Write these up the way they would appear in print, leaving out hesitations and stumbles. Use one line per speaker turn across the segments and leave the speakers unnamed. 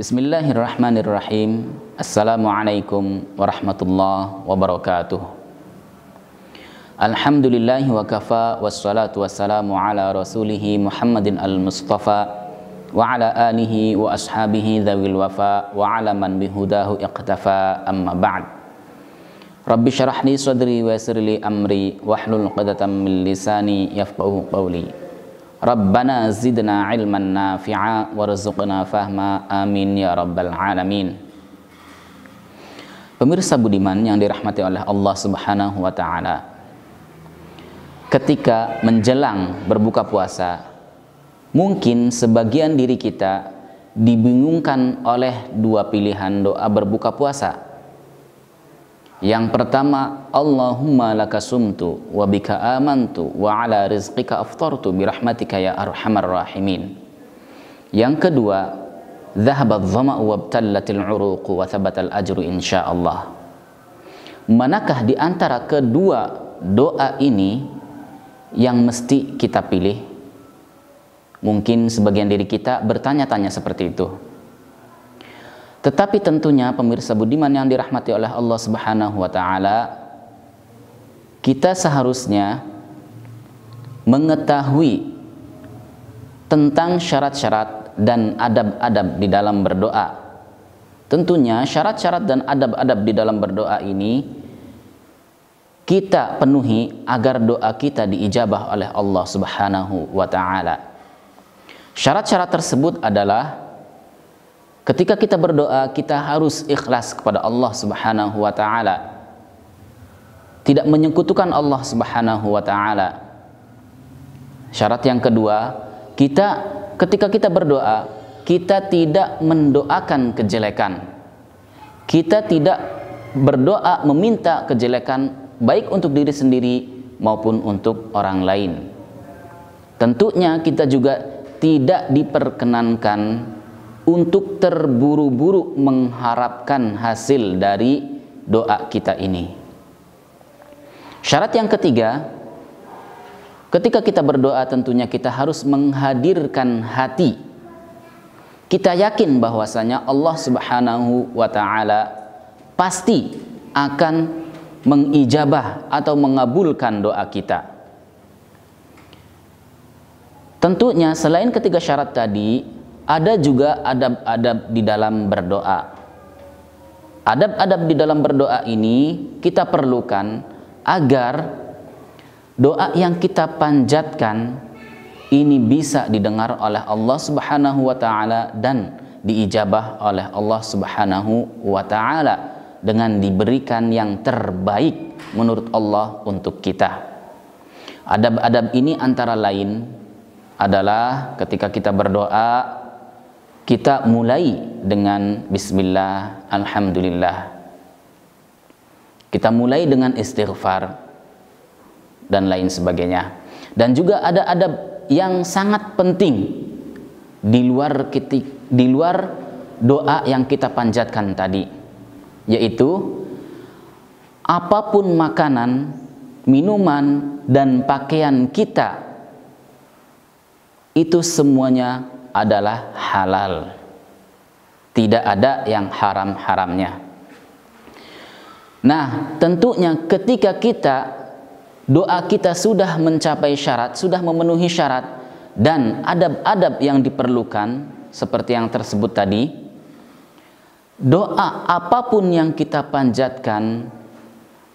Bismillahirrahmanirrahim. Assalamualaikum warahmatullahi wabarakatuh. Alhamdulillahi wa kafa, wassalatu wassalamu ala rasulihi Muhammadin al-Mustafa wa ala alihi wa ashabihi dhawil wafa wa ala man bihudahu iqtafa, amma ba'd. Rabbi syarah li sadri wa yassir li amri wahlul 'uqdatam min lisani yafqahu qawli. Rabbana zidna ilman nafi'a warzuqna fahma, amin ya rabbal alamin. Pemirsa budiman yang dirahmati oleh Allah Subhanahu wa ta'ala, ketika menjelang berbuka puasa, mungkin sebagian diri kita dibingungkan oleh dua pilihan doa berbuka puasa. Yang pertama, Allahumma laka sumtu wa bika amantu wa ala rizqika aftartu birahmatika ya arhamar rahimin. Yang kedua, dhahabat dhama'u wabtallatil uruqu wa thabatal ajru insyaallah. Manakah di antara kedua doa ini yang mesti kita pilih? Mungkin sebagian diri kita bertanya-tanya seperti itu. Tetapi tentunya pemirsa budiman yang dirahmati oleh Allah Subhanahu wa ta'ala, kita seharusnya mengetahui tentang syarat-syarat dan adab-adab di dalam berdoa. Tentunya syarat-syarat dan adab-adab di dalam berdoa ini kita penuhi agar doa kita diijabah oleh Allah Subhanahu wa ta'ala. Syarat-syarat tersebut adalah ketika kita berdoa, kita harus ikhlas kepada Allah Subhanahu wa ta'ala, tidak menyekutukan Allah Subhanahu wa ta'ala. Syarat yang kedua, ketika kita berdoa, kita tidak mendoakan kejelekan. Kita tidak berdoa meminta kejelekan, baik untuk diri sendiri maupun untuk orang lain. Tentunya kita juga tidak diperkenankan untuk terburu-buru mengharapkan hasil dari doa kita ini. Syarat yang ketiga, ketika kita berdoa tentunya kita harus menghadirkan hati. Kita yakin bahwasanya Allah Subhanahu wa ta'ala pasti akan mengijabah atau mengabulkan doa kita. Tentunya selain ketiga syarat tadi, ada juga adab-adab di dalam berdoa. Adab-adab di dalam berdoa ini kita perlukan agar doa yang kita panjatkan ini bisa didengar oleh Allah Subhanahu wa ta'ala dan diijabah oleh Allah Subhanahu wa ta'ala dengan diberikan yang terbaik menurut Allah untuk kita. Adab-adab ini antara lain adalah ketika kita berdoa, kita mulai dengan bismillah, alhamdulillah. Kita mulai dengan istighfar dan lain sebagainya. Dan juga ada adab yang sangat penting di luar doa yang kita panjatkan tadi, yaitu apapun makanan, minuman dan pakaian kita itu semuanya adalah halal. Tidak ada yang haram-haramnya. Nah, tentunya ketika doa kita sudah mencapai syarat, sudah memenuhi syarat dan adab-adab yang diperlukan seperti yang tersebut tadi, doa apapun yang kita panjatkan,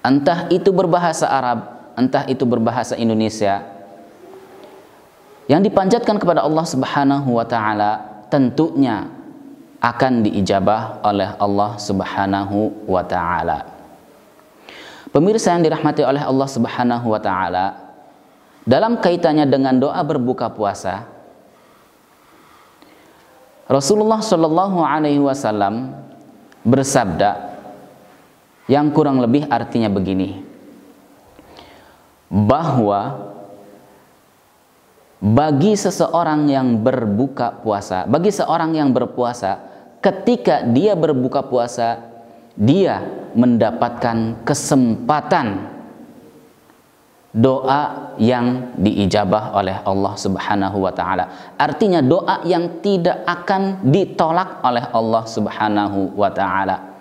entah itu berbahasa Arab, entah itu berbahasa Indonesia, yang dipanjatkan kepada Allah Subhanahu wa ta'ala tentunya akan diijabah oleh Allah Subhanahu wa ta'ala. Pemirsa yang dirahmati oleh Allah Subhanahu wa ta'ala, dalam kaitannya dengan doa berbuka puasa, Rasulullah Shallallahu alaihi wasallam bersabda yang kurang lebih artinya begini, bahwa bagi seseorang yang berbuka puasa, bagi seorang yang berpuasa, ketika dia berbuka puasa, dia mendapatkan kesempatan doa yang diijabah oleh Allah Subhanahu wa taala. Artinya doa yang tidak akan ditolak oleh Allah Subhanahu wa taala.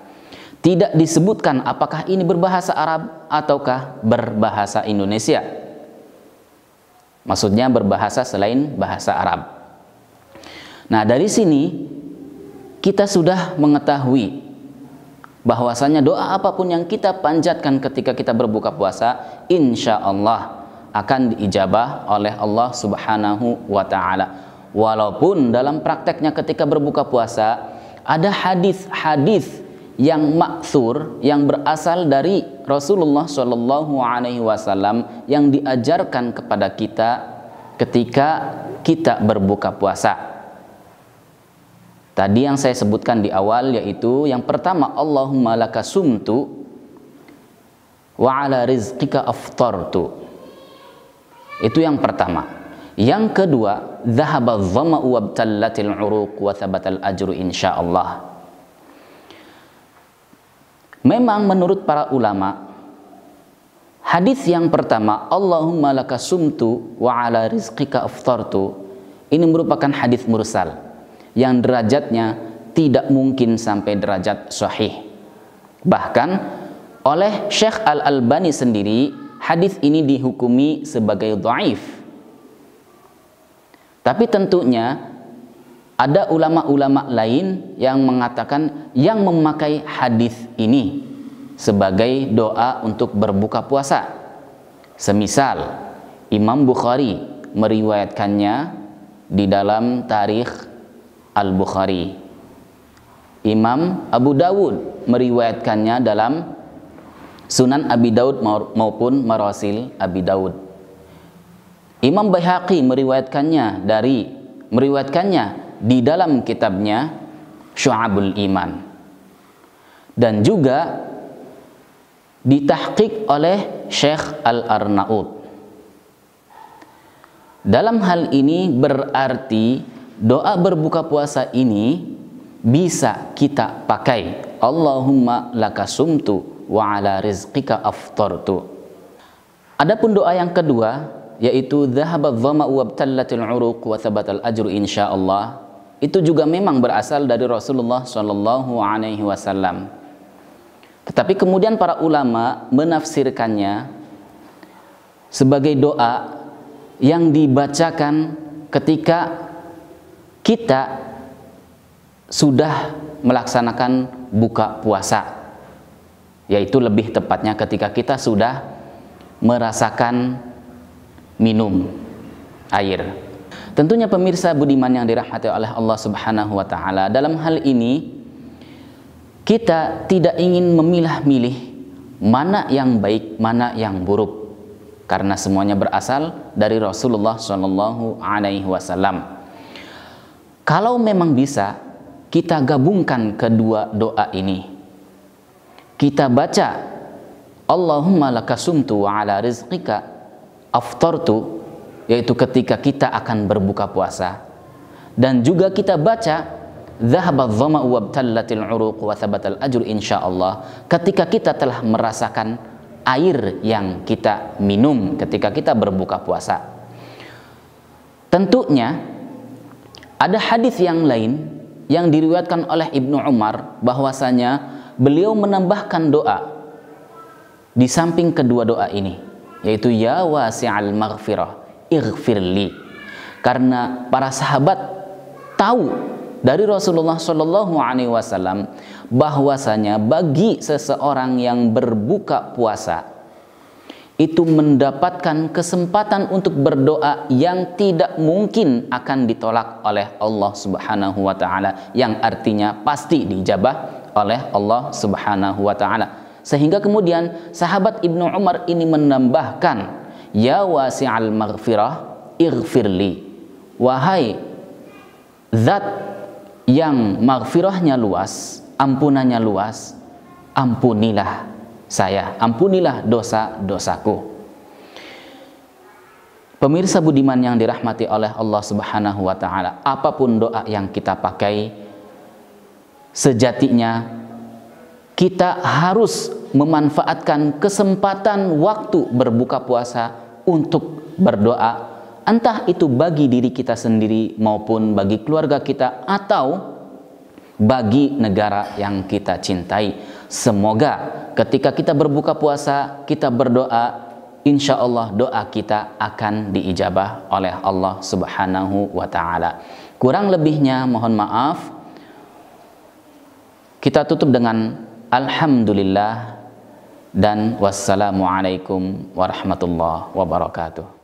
Tidak disebutkan apakah ini berbahasa Arab ataukah berbahasa Indonesia. Maksudnya berbahasa selain bahasa Arab. Nah, dari sini kita sudah mengetahui bahwasanya doa apapun yang kita panjatkan ketika kita berbuka puasa, insya Allah akan diijabah oleh Allah Subhanahu wa ta'ala. Walaupun dalam prakteknya ketika berbuka puasa ada hadis-hadis yang ma'thur, yang berasal dari Rasulullah Shallallahu Alaihi Wasallam yang diajarkan kepada kita ketika kita berbuka puasa. Tadi yang saya sebutkan di awal, yaitu yang pertama, Allahumma laka sumtu wa ala rizqika aftartu. Itu yang pertama. Yang kedua, dhahaba dhama'u wabtallatil uruq wa thabatal ajru insyaallah. Memang menurut para ulama, hadis yang pertama, Allahumma laka sumtu wa ala rizqika aftartu, ini merupakan hadis mursal yang derajatnya tidak mungkin sampai derajat sahih. Bahkan oleh Syekh Al-Albani sendiri, hadis ini dihukumi sebagai dhaif. Tapi tentunya ada ulama-ulama lain yang mengatakan, yang memakai hadis ini sebagai doa untuk berbuka puasa. Semisal Imam Bukhari meriwayatkannya di dalam Tarikh Al-Bukhari, Imam Abu Dawud meriwayatkannya dalam Sunan Abi Daud maupun Marasil Abi Daud. Imam Baihaqi meriwayatkannya di dalam kitabnya Syu'abul Iman, dan juga ditahqiq oleh Syekh Al-Arnaud. Dalam hal ini berarti doa berbuka puasa ini bisa kita pakai, Allahumma laka sumtu wa ala rizqika aftartu. Adapun doa yang kedua, yaitu dhahaba dhama'u wabtallatil uruq wa thabatal ajru insyaallah, itu juga memang berasal dari Rasulullah Shallallahu Alaihi Wasallam. Tetapi kemudian para ulama menafsirkannya sebagai doa yang dibacakan ketika kita sudah melaksanakan buka puasa, yaitu lebih tepatnya ketika kita sudah merasakan minum air. Tentunya pemirsa budiman yang dirahmati oleh Allah Subhanahu wa taala, dalam hal ini kita tidak ingin memilah-milih mana yang baik, mana yang buruk, karena semuanya berasal dari Rasulullah Shallallahu Alaihi Wasallam. Kalau memang bisa, kita gabungkan kedua doa ini. Kita baca Allahumma laka sumtu wa ala rizqika aftartu, yaitu ketika kita akan berbuka puasa. Dan juga kita baca dhahaba dhama'u wabtallatil uruq wa thabatal ajru insyaallah, ketika kita telah merasakan air yang kita minum ketika kita berbuka puasa. Tentunya ada hadis yang lain yang diriwayatkan oleh Ibnu Umar, bahwasanya beliau menambahkan doa di samping kedua doa ini, yaitu ya wasi'al maghfirah ighfirli. Karena para sahabat tahu dari Rasulullah Shallallahu Alaihi Wasallam bahwasanya bagi seseorang yang berbuka puasa itu mendapatkan kesempatan untuk berdoa yang tidak mungkin akan ditolak oleh Allah Subhanahu wa taala, yang artinya pasti dijabah oleh Allah Subhanahu wa taala. Sehingga kemudian sahabat Ibnu Umar ini menambahkan ya wasi'al maghfirah ighfirli, wahai zat yang maghfirahnya luas, ampunannya luas, ampunilah saya, ampunilah dosa-dosaku. Pemirsa budiman yang dirahmati oleh Allah Subhanahu wa taala, apapun doa yang kita pakai, sejatinya kita harus memanfaatkan kesempatan waktu berbuka puasa untuk berdoa, entah itu bagi diri kita sendiri maupun bagi keluarga kita atau bagi negara yang kita cintai. Semoga ketika kita berbuka puasa, kita berdoa, insya Allah doa kita akan diijabah oleh Allah Subhanahu wa Ta'ala. Kurang lebihnya mohon maaf. Kita tutup dengan alhamdulillah dan wassalamualaikum warahmatullahi wabarakatuh.